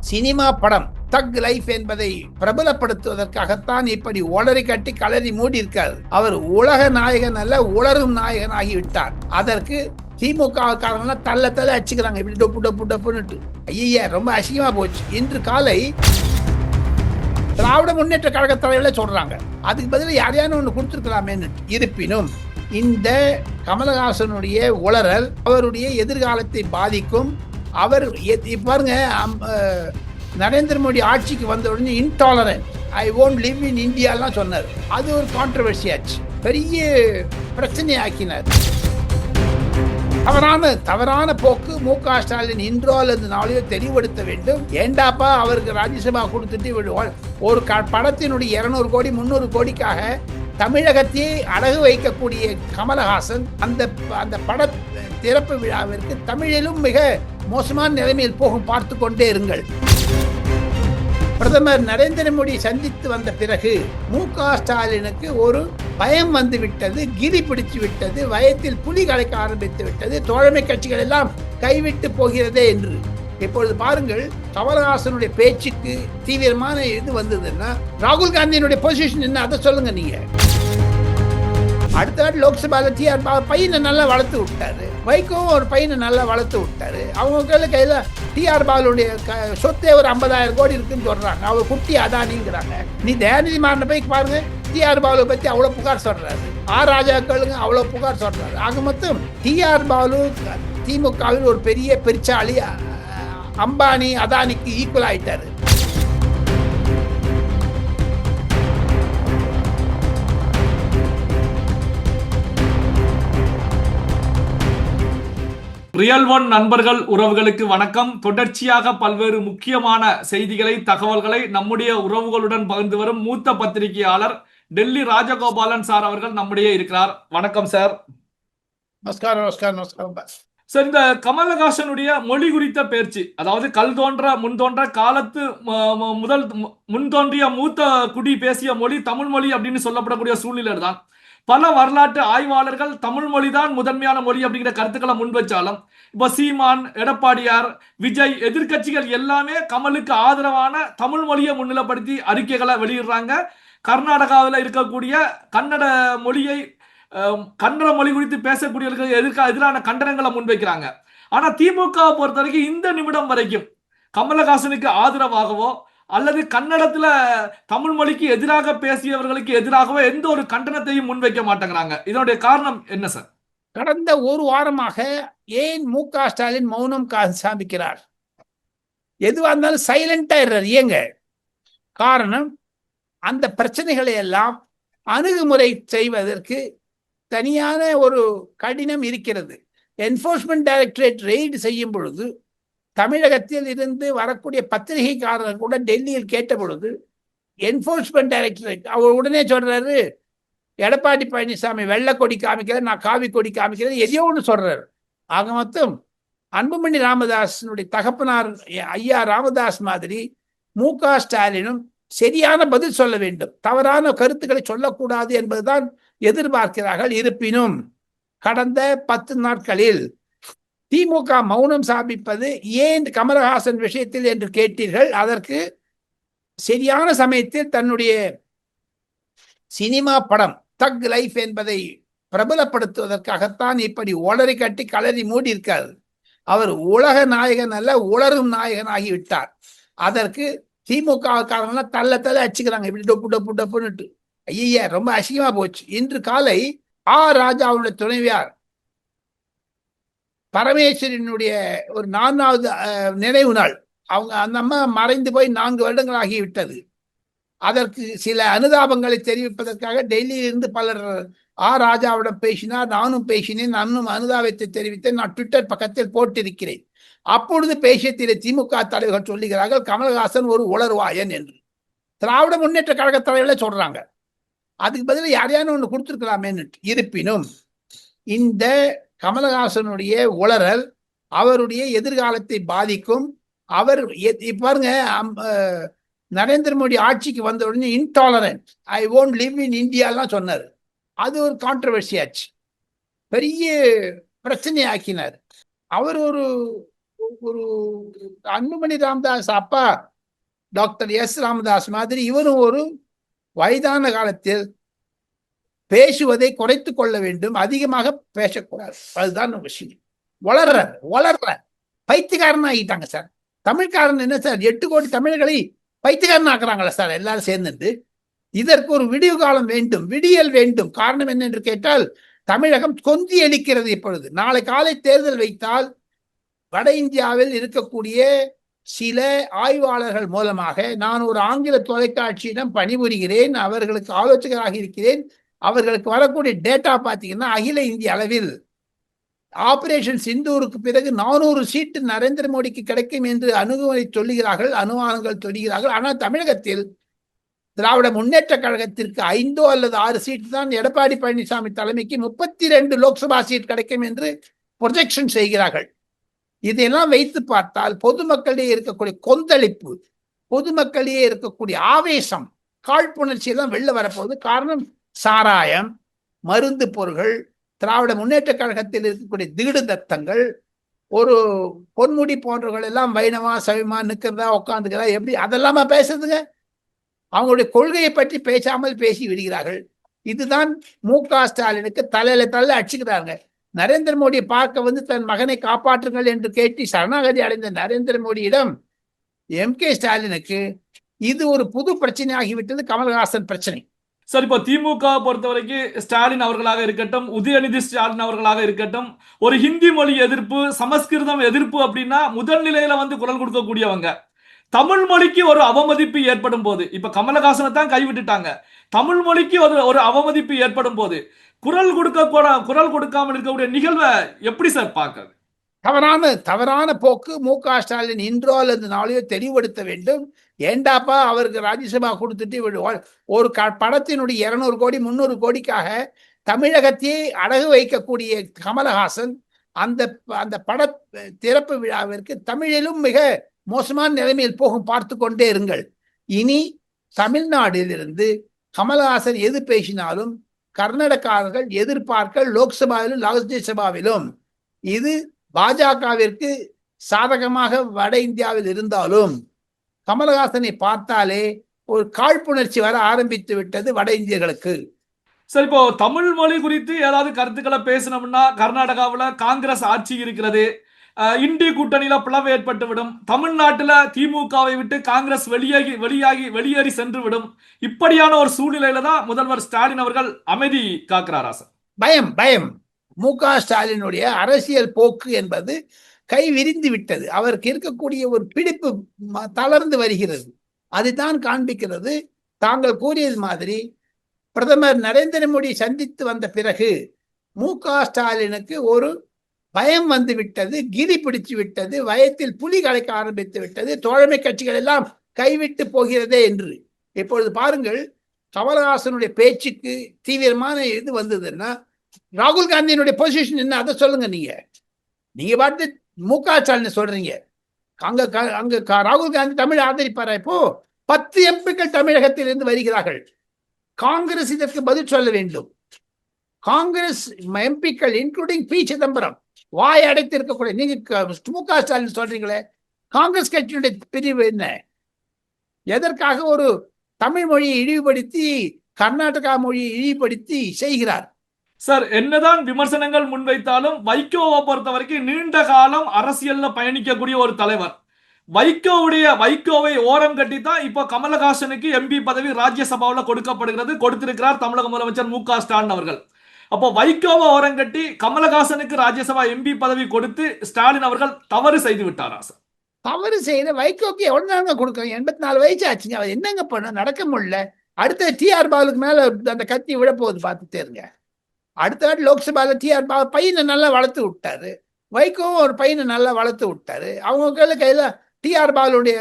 Cinema படம் தக் life என்பதை பிரபலப்படுத்துவதற்காகத்தான் இப்படி ஒளரி கட்டி கலரி மூடி இருக்கார். அவர் உலக நாயகன் அல்ல, உளரும் நாயகன் ஆகிவிட்டார். அதற்கு திமுக காரங்க தள்ள தள்ள அடிச்சுக்கிறாங்க, இப்படி டொப்பு டொப்பு டொப்புன்னுட்டு. ஐயா, ரொம்ப அசிங்கமா போச்சு. இன்று காலை திராவிட முன்னேற்ற கழக தலைவர்களே சொல்றாங்க, அதுக்கு பதில் யாரையான ஒன்று கொடுத்துருக்கலாமேன்னு. இருப்பினும் இந்த கமலஹாசனுடைய உளறல் அவருடைய எதிர்காலத்தை பாதிக்கும். அவர் பாருங்க, நரேந்திர மோடி ஆட்சிக்கு வந்த உடனே intolerant, I won't live in இந்தியாலாம் சொன்னார். அது ஒரு கான்ட்ரவர்சி ஆச்சு, பெரிய பிரச்சனை ஆக்கினார். தவறான போக்கு மு.க. ஸ்டாலின் இன்றோ அல்லது நாளையோ தெளிவுபடுத்த வேண்டும். ஏண்டாப்பா அவருக்கு ராஜ்யசபா கொடுத்துட்டு ஒரு படத்தினுடைய 200 கோடி 300 கோடிக்காக தமிழகத்தையே அழகு வைக்கக்கூடிய கமலஹாசன் அந்த பட திறப்பு விழாவிற்கு தமிழிலும் மிக மோசமான நிலைமையில் போகும், பார்த்து கொண்டே இருங்கள். பிரதமர் நரேந்திர மோடி சந்தித்து வந்த பிறகு மு.க. ஸ்டாலினுக்கு ஒரு பயம் வந்து விட்டது, கிரி பிடிச்சு விட்டது, வயத்தில் புலி கலைக்க ஆரம்பித்து விட்டது, தோழமை கட்சிகள் எல்லாம் கைவிட்டு போகிறதே என்று. இப்பொழுது பாருங்கள், கமலஹாசனுடைய பேச்சுக்கு தீவிரமான இது வந்ததுன்னா ராகுல் காந்தியினுடைய பொசிஷன் என்ன, அதை சொல்லுங்க நீங்க. அடுத்த வாட்டி லோக்சபாவில் டிஆர் பையனை நல்லா வளர்த்து விட்டாரு, வைகோவும் ஒரு பையனை நல்லா வளர்த்து விட்டாரு. அவங்க கையில் டிஆர் பாலுடைய சொத்தே ஒரு 50,000 கோடி இருக்குன்னு சொல்றாங்க. அவர் குட்டி அதானிங்கிறாங்க. நீ தயாநிதி மாறனை போய் பாருங்க, டிஆர் பாலு பத்தி அவ்வளவு புகார் சொல்றாரு. ராஜாக்களுங்க அவ்வளவு புகார் சொல்றாரு. ஆக மொத்தம் டிஆர் பாலு திமுகவில் ஒரு பெரிய பெருச்சாளி, அம்பானி அதானிக்கு ஈக்குவல் ஆயிட்டாரு. ரியல் ஒன் நண்பர்கள் உறவுகளுக்கு வணக்கம். தொடர்ச்சியாக பல்வேறு முக்கியமான செய்திகளை, தகவல்களை நம்முடைய உறவுகளுடன் பகிர்ந்து வரும் மூத்த பத்திரிகையாளர் டெல்லி ராஜகோபாலன் சார் அவர்கள் நம்முடைய இருக்கிறார். வணக்கம் சார். நமஸ்காரம். நமஸ்காரம். நமஸ்காரம் சார், இந்த கமலஹாசனுடைய மொழி குறித்த பேச்சு, அதாவது கல் தோன்ற முன் தோன்ற காலத்து முதல் முன் தோன்றிய மூத்த குடி பேசிய மொழி தமிழ் மொழி அப்படின்னு சொல்லப்படக்கூடிய சூழ்நிலை தான் பல வரலாற்று ஆய்வாளர்கள் தமிழ் மொழிதான் முதன்மையான மொழி அப்படிங்கிற கருத்துக்களை முன்வச்சாலும், இப்ப சீமான், எடப்பாடியார், விஜய், எதிர்கட்சிகள் எல்லாமே கமலுக்கு ஆதரவான தமிழ் மொழியை முன்னிலைப்படுத்தி அறிக்கைகளை வெளியிடுறாங்க. கர்நாடகாவில் இருக்கக்கூடிய கன்னட மொழி குறித்து பேசக்கூடியவர்களுக்கு எதிரான கண்டனங்களை முன்வைக்கிறாங்க. ஆனா திமுக பொறுத்த வரைக்கும் இந்த நிமிடம் வரைக்கும் கமலஹாசனுக்கு ஆதரவாகவோ அல்லது கன்னடத்துல தமிழ் மொழிக்கு எதிராக பேசியவர்களுக்கு எதிராகவோ எந்த ஒரு கண்டனத்தையும் முன்வைக்க மாட்டேங்கிறாங்க. இதனுடைய காரணம் என்ன சார்? கடந்த ஒரு வாரமாக ஏன் மு.க. ஸ்டாலின் மௌனம் சாமிக்கிறார்? எதுவா இருந்தாலும் சைலண்டா ஏங்க காரணம், அந்த பிரச்சனைகளை எல்லாம் அணுகுமுறை செய்வதற்கு தனியான ஒரு கடினம் இருக்கிறது. என்ஃபோர்ஸ்மெண்ட் டைரக்டரேட் ரெய்டு செய்யும் பொழுது தமிழகத்தில் இருந்து வரக்கூடிய பத்திரிகைக்காரர்கள் கூட டெல்லியில் கேட்ட பொழுது என்ஃபோர்ஸ்மெண்ட் டைரக்டரேட் அவர் உடனே சொல்றாரு, எடப்பாடி பழனிசாமி வெள்ளை கொடி காமிக்கிறேன், நான் காவி கொடி காமிக்கிறேன், எதையோ ஒன்று சொல்றாரு. ஆக மொத்தம் அன்புமணி ராமதாஸனுடைய தகப்பனார் ஐயா ராமதாஸ் மாதிரி மு.க. ஸ்டாலினும் சரியான பதில் சொல்ல வேண்டும், தவறான கருத்துக்களை சொல்லக்கூடாது என்பதுதான் எதிர்பார்க்கிறார்கள். இருப்பினும் கடந்த 10 நாட்களில் திமுக மௌனம் சாபிப்பது ஏன் கமலஹாசன் விஷயத்தில் என்று கேட்டீர்கள். அதற்கு சரியான சமயத்தில் தன்னுடைய சினிமா படம் தக் லைஃப் என்பதை பிரபலப்படுத்துவதற்காகத்தான் இப்படி ஒளரி கட்டி கலரி மூடி இருக்கார். அவர் உலக நாயகன் அல்ல, உளரும் நாயகன் ஆகிவிட்டார். அதற்கு திமுக காரங்க தள்ள தள்ள அடிச்சுக்கிறாங்க, இப்படி டொப்பு டொப்பு டொப்புன்னுட்டு. ஐயா, ரொம்ப அசிங்கமா போச்சு. இன்று காலை ராஜாவுடைய துணைவியார் பரமேஸ்வரனுடைய ஒரு 4வது நினைவு நாள். அந்த அம்மா மறைந்து போய் 4 வருடங்கள் ஆகிவிட்டது. அதற்கு சில அனுதாபங்களை தெரிவிப்பதற்காக டெல்லியிலிருந்து பலர் ராஜாவிடம் பேசினார். நானும் பேசினேன், நானும் அனுதாபத்தை தெரிவித்தேன், நான் ட்விட்டர் பக்கத்தில் போட்டிருக்கிறேன். அப்பொழுது பேசிய திமுக தலைவர்கள் சொல்லுகிறார்கள், கமலஹாசன் ஒரு உளறுவாயன் என்று. திராவிட முன்னேற்ற கழக தலைவர்களே சொல்றாங்க, அதுக்கு பதில் யாரையான ஒன்று கொடுத்துருக்கலாமேன்னு. இருப்பினும் இந்த கமலஹாசனுடைய உளறல் அவருடைய எதிர்காலத்தை பாதிக்கும். அவர் பாருங்க, நரேந்திர மோடி ஆட்சிக்கு வந்த உடனே intolerant, I won't live in இந்தியாலாம் சொன்னார். அது ஒரு கான்ட்ரவர்சி ஆச்சு, பெரிய பிரச்சனை ஆக்கினார். அவர் ஒரு அன்புமணி ராமதாஸ் அப்பா டாக்டர் எஸ் ராமதாஸ் மாதிரி இவரும் ஒரு வயதான காலத்தில் பேசுவதை குறைத்துக் கொள்ள வேண்டும், அதிகமாக பேசக்கூடாது. அதுதான் விஷயம். வளர்ற பைத்தியக்காரன் ஆகிட்டாங்க சார். தமிழ்காரன் என்ன சார், 8 கோடி தமிழர்களை பைத்தியக்காரன் ஆக்குறாங்களா சார் எல்லாரும் சேர்ந்துட்டு? இதற்கு ஒரு விடிவு காலம் வேண்டும், விடியல் வேண்டும். காரணம் என்ன என்று கேட்டால், தமிழகம் கொந்தி அளிக்கிறது இப்பொழுது. நாளை காலை தேர்தல் வைத்தால் வட இந்தியாவில் இருக்கக்கூடிய சில ஆய்வாளர்கள் மூலமாக, நான் ஒரு ஆங்கில தொலைக்காட்சியிடம் பணிபுரிகிறேன், அவர்களுக்கு ஆலோசகராக இருக்கிறேன், அவர்களுக்கு வரக்கூடிய டேட்டா பார்த்தீங்கன்னா அகில இந்திய அளவில் ஆபரேஷன் சிந்தூருக்கு பிறகு 400 சீட்டு நரேந்திர மோடிக்கு கிடைக்கும் என்று அணுகுமுறை சொல்லுகிறார்கள், அனுமானங்கள் சொல்லுகிறார்கள். ஆனால் தமிழகத்தில் திராவிட முன்னேற்ற கழகத்திற்கு 5 அல்லது 6 சீட்டு தான் எடப்பாடி பழனிசாமி தலைமைக்கு 32 லோக்சபா சீட் கிடைக்கும் என்று ப்ரொஜெக்ஷன் செய்கிறார்கள். இதையெல்லாம் வைத்து பார்த்தால் பொதுமக்களிடையே இருக்கக்கூடிய கொந்தளிப்பு, பொதுமக்களிடையே இருக்கக்கூடிய ஆவேசம், காழ்ப்புணர்ச்சி எல்லாம் வெளில வரப்போகுது. காரணம் சாராயம், மருந்து பொருள்கள், திராவிட முன்னேற்ற கழகத்தில் இருக்கக்கூடிய திகிடு தத்தங்கள், ஒரு பொன்முடி போன்றவர்கள் எல்லாம் வைணவா சைவமா நிற்கிறதா உட்காந்துக்கிறதா, எப்படி அதெல்லாமா பேசுறதுங்க? அவங்களுடைய கொள்கையை பற்றி பேசாமல் பேசி விடுகிறார்கள். இதுதான் மு.க. ஸ்டாலினுக்கு தலையில அடிச்சுக்கிறாங்க. நரேந்திர மோடியை பார்க்க தன் மகனை காப்பாற்றுங்கள் என்று கேட்டு சரணாகதி அடைந்த நரேந்திர மோடியிடம் எம்.கே. ஸ்டாலினுக்கு இது ஒரு புது பிரச்சனை ஆகிவிட்டது, கமல்ஹாசன் பிரச்சனை. சார், இப்போ திமுக பொறுத்த வரைக்கும் ஸ்டாலின் அவர்களாக இருக்கட்டும், உதயநிதி ஸ்டாலின் அவர்களாக இருக்கட்டும், ஒரு ஹிந்தி மொழி எதிர்ப்பு, சமஸ்கிருதம் எதிர்ப்பு அப்படின்னா முதல் நிலையில குரல் கொடுக்கக்கூடியவங்க. தமிழ் மொழிக்கு ஒரு அவமதிப்பு ஏற்படும் போது, இப்ப கமலஹாசனை தான் கைவிட்டுட்டாங்க, தமிழ் மொழிக்கு ஒரு அவமதிப்பு ஏற்படும் போது குரல் கொடுக்காமல் இருக்கக்கூடிய நிகழ்வை எப்படி சார் பார்க்க? தவறான போக்கு. மு.க. ஸ்டாலின் இன்றோ அல்லது நாளையோ தெளிவுபடுத்த வேண்டும். ஏண்டாப்பா அவருக்கு ராஜ்யசபா கொடுத்துட்டு ஒரு படத்தினுடைய 200 கோடி 300 கோடிக்காக தமிழகத்தையே அடகு வைக்கக்கூடிய கமலஹாசன் அந்த பட திறப்பு விழாவிற்கு தமிழிலும் மிக மோசமான நிலைமையில் போகும், பார்த்து கொண்டே இருங்கள். இனி தமிழ்நாட்டிலிருந்து கமலஹாசன் எது பேசினாலும் கர்நாடகாரர்கள் எதிர்ப்பார்கள், லோக்சபாவிலும் ராஜ்யசபாவிலும். இது பாஜகவிற்கு சாதகமாக வட இந்தியாவில் இருந்தாலும் கமலஹாசனை பார்த்தாலே ஒரு காழ்ப்புணர்ச்சி வர ஆரம்பித்து விட்டது வட இந்தியர்களுக்கு. சரி, இப்போ தமிழ் மொழி குறித்து ஏதாவது கருத்துக்களை பேசணும்னா, கர்நாடகாவில் காங்கிரஸ் ஆட்சி இருக்கிறது, இந்திய கூட்டணியில பிளவு ஏற்பட்டுவிடும், தமிழ்நாட்டில் திமுகவை விட்டு காங்கிரஸ் வெளியேறி சென்று விடும். இப்படியான ஒரு சூழ்நிலையில தான் முதல்வர் ஸ்டாலின் அவர்கள் அமைதி காக்கிறாரா சார்? பயம். மு.க. ஸ்டாலினுடைய அரசியல் போக்கு என்பது கை விரிந்து விட்டது. அவருக்கு இருக்கக்கூடிய ஒரு பிடிப்பு தளர்ந்து வருகிறது. அதுதான் காண்பிக்கிறது. தாங்கள் கூறியது மாதிரி பிரதமர் நரேந்திர மோடி சந்தித்து வந்த பிறகு மு.க. ஸ்டாலினுக்கு ஒரு பயம் வந்து விட்டது, கிரி பிடிச்சு விட்டது, வயத்தில் புலி கலைக்க ஆரம்பித்து விட்டது, தோழமை கட்சிகள் எல்லாம் கைவிட்டு போகிறதே என்று. இப்பொழுது பாருங்கள், கமலஹாசனுடைய பேச்சுக்கு தீவிரமான இது வந்ததுன்னா ராகுல் காந்தியினுடைய பொசிஷன் என்ன, அதை சொல்லுங்க. நீங்க பார்த்து மு.க. ஸ்டாலின் சொல்றீங்க, அங்க ராகுல் காந்தி தமிழ் ஆதரிப்பாரா? இப்போ 10 எம்பிக்கள் தமிழகத்தில் இருந்து வருகிறார்கள். காங்கிரஸ் இதற்கு பதில் சொல்ல வேண்டும். காங்கிரஸ் எம்பிக்கள் இன்க்ளூடிங் பி. சிதம்பரம் வாய் அடைத்து இருக்கக்கூடிய நீங்க மு.க. ஸ்டாலின் சொல்றீங்களே, காங்கிரஸ் கட்சியினுடைய பிரிவு என்ன? எதற்காக ஒரு தமிழ் மொழியை இழிவுபடுத்தி கர்நாடகா மொழியை இழிவுபடுத்தி செய்கிறார்? சார், என்னதான் விமர்சனங்கள் முன்வைத்தாலும் வைகோவை பொறுத்த வரைக்கும் நீண்ட காலம் அரசியல்ல பயணிக்கக்கூடிய ஒரு தலைவர். வைகோவை ஓரம் கட்டி தான் இப்போ கமலஹாசனுக்கு எம்பி பதவி ராஜ்யசபாவில் கொடுத்திருக்கிறார் தமிழக முதலமைச்சர் மு.க. ஸ்டாலின் அவர்கள். அப்போ வைகோவை ஓரம் கட்டி கமலஹாசனுக்கு ராஜ்யசபா எம்பி பதவி கொடுத்து ஸ்டாலின் அவர்கள் தவறு செய்து விட்டாரா சார்? தவறு செய்த வைகோக்கு எவ்வளவு நாங்க கொடுக்கணும்? 84 வயசு ஆச்சுங்க. அவர் என்னங்க பண்ண, நடக்க முடியல. அடுத்த டி.ஆர். பாலுக்கு மேல அந்த கத்தி விழப்போகுது, பார்த்துட்டே இருங்க. அடுத்த வாட்டி லோக்சபால டி.ஆர். பாலு பையனை நல்லா வளர்த்து விட்டாரு, வைகோவும் ஒரு பையனை நல்லா வளர்த்து விட்டாரு. அவங்க கையில டி.ஆர். பாலுடைய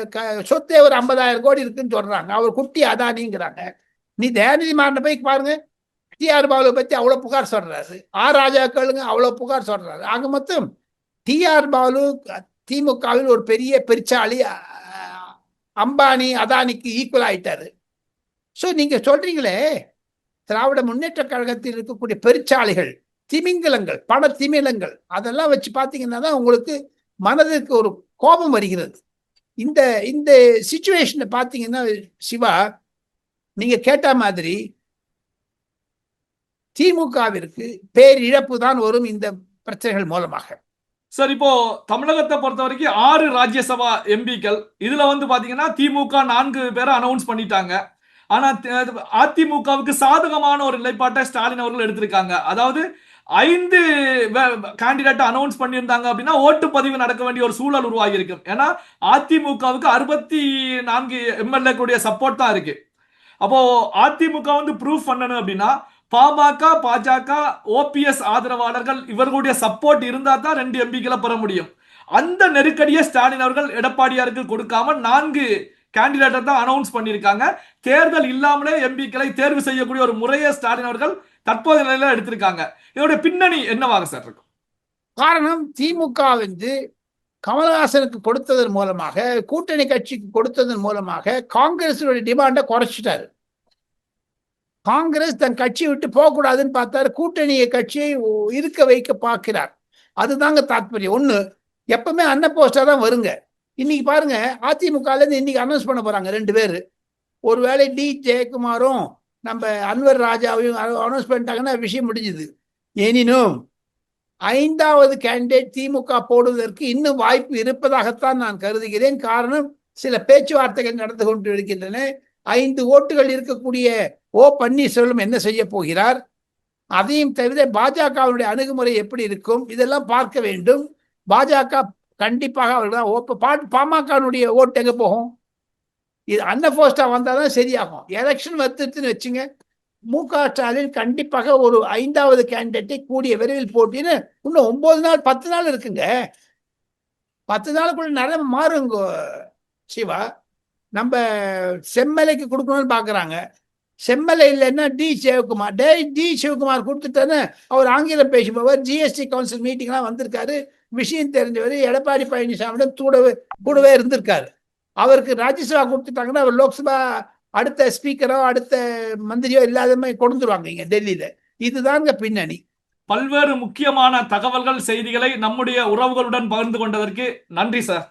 சொத்தே ஒரு 50,000 கோடி இருக்குன்னு சொல்றாங்க. அவர் குட்டி அதானிங்கிறாங்க. நீ தயாநிதி மாறனை போய் பாருங்க, டி.ஆர். பாலுவை பத்தி அவ்வளவு புகார் சொல்றாரு. ஆர் ராஜா கேளுங்க, அவ்வளவு புகார் சொல்றாரு. ஆக மொத்தம் டி.ஆர். பாலு திமுகவில் ஒரு பெரிய பெருச்சாளி, அம்பானி அதானிக்கு ஈக்குவல் ஆயிட்டாரு. ஸோ நீங்க சொல்றீங்களே, திராவிட முன்னேற்ற கழகத்தில் இருக்கக்கூடிய பெருச்சாளிகள், திமிங்கலங்கள், பண திமிலங்கள், அதெல்லாம் வச்சு பார்த்தீங்கன்னா தான் உங்களுக்கு மனதிற்கு ஒரு கோபம் வருகிறது. இந்த இந்த சிச்சுவேஷனை பார்த்தீங்கன்னா சிவா, நீங்க கேட்ட மாதிரி திமுகவிற்கு பேரிழப்பு தான் வரும் இந்த பிரச்சனைகள் மூலமாக. சார், இப்போ தமிழகத்தை பொறுத்த வரைக்கும் 6 ராஜ்யசபா எம்பிக்கள், இதுல வந்து பாத்தீங்கன்னா திமுக 4 பேரை அனௌன்ஸ் பண்ணிட்டாங்க. ஆனா அதிமுகவுக்கு சாதகமான ஒரு நிலைப்பாட்டை ஸ்டாலின் அவர்கள் எடுத்திருக்காங்க. அதாவது 5 கேண்டிடேட் அனௌன்ஸ் பண்ணியிருந்தாங்க அப்படின்னா ஓட்டுப்பதிவு நடக்க வேண்டிய ஒரு சூழல் உருவாகி இருக்கும். ஏன்னா அதிமுகவுக்கு 64 எம்எல்ஏக்களுடைய சப்போர்ட் தான் இருக்கு. அப்போ அதிமுக வந்து ப்ரூஃப் பண்ணணும் அப்படின்னா பாமக, பாஜக, ஓபிஎஸ் ஆதரவாளர்கள் இவர்களுடைய சப்போர்ட் இருந்தா தான் 2 எம்பிக்களை பெற முடியும். அந்த நெருக்கடியை ஸ்டாலின் அவர்கள் எடப்பாடியாருக்கு கொடுக்காம 4 கேண்டிடேட்டை தான் அனௌன்ஸ் பண்ணியிருக்காங்க. தேர்தல் இல்லாமலே எம்பிக்களை தேர்வு செய்யக்கூடிய ஒரு முறையை ஸ்டாலின் அவர்கள் தற்போதைய நிலையில எடுத்திருக்காங்க. இதோட பின்னணி என்னவாக சார் இருக்கும்? காரணம், திமுக வந்து கமலஹாசனுக்கு கொடுத்ததன் மூலமாக, கூட்டணி கட்சிக்கு கொடுத்ததன் மூலமாக காங்கிரஸுடைய டிமாண்டை குறைச்சிட்டாரு. காங்கிரஸ் தன் கட்சியை விட்டு போகக்கூடாதுன்னு பார்த்தாரு, கூட்டணியை கட்சியை இருக்க வைக்க பார்க்கிறார். அதுதாங்க தாத்பரியம். ஒண்ணு, எப்பவுமே அன்ன போஸ்டா தான் வருங்க. இன்னைக்கு பாருங்க, அதிமுகல இருந்து இன்னைக்கு அனௌன்ஸ் பண்ண போறாங்க 2 பேரு. ஒருவேளை டி ஜெயக்குமாரும் நம்ம அன்வர் ராஜாவையும் அனௌன்ஸ் பண்ணிட்டாங்கன்னா விஷயம் முடிஞ்சுது. எனினும் 5வது கேண்டிடேட் திமுக போடுவதற்கு இன்னும் வாய்ப்பு இருப்பதாகத்தான் நான் கருதுகிறேன். காரணம், சில பேச்சுவார்த்தைகள் நடந்து கொண்டு இருக்கின்றன. 5 ஓட்டுகள் இருக்கக்கூடிய ஓ பன்னீர்செல்வம் என்ன செய்ய போகிறார், அதையும் தவிர பாஜகவுடைய அணுகுமுறை எப்படி இருக்கும், இதெல்லாம் பார்க்க வேண்டும். பாஜக கண்டிப்பாக அவர்கள் பாமகனுடைய ஓட்டு எங்க போகும்? இது அன்னபோஸ்டா வந்தாதான் சரியாகும். எலெக்ஷன் வந்துருச்சுன்னு வச்சுங்க, மு.க. ஸ்டாலின் கண்டிப்பாக ஒரு 5வது கேண்டிடேட்டை கூடிய விரைவில் போட்டின்னு இன்னும் 9 நாள் 10 நாள் இருக்குங்க. 10 நாளுக்குள்ள நிறைய மாறுங்க சிவா. நம்ம செம்மலைக்கு கொடுக்கணும்னு பாக்குறாங்க. செம்மலை இல்லைன்னா டி சிவகுமார். டி சிவகுமார் கொடுத்துட்டானே, அவர் ஆங்கிலம் பேசுபவர், ஜிஎஸ்டி கவுன்சில் மீட்டிங்லாம் வந்திருக்காரு, விஷயம் தெரிஞ்சவர், எடப்பாடி பழனிசாமியிடம் கூடவே இருந்திருக்காரு. அவருக்கு ராஜ்யசபா கொடுத்துட்டாங்கன்னா அவர் லோக்சபா அடுத்த ஸ்பீக்கரோ அடுத்த மந்திரியோ இல்லாத மாதிரி கொடுத்துருவாங்க இங்க டெல்லியில. இதுதாங்க பின்னணி. பல்வேறு முக்கியமான தகவல்கள், செய்திகளை நம்முடைய உறவுகளுடன் பகிர்ந்து கொண்டதற்கு நன்றி சார்.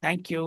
தேங்க்யூ.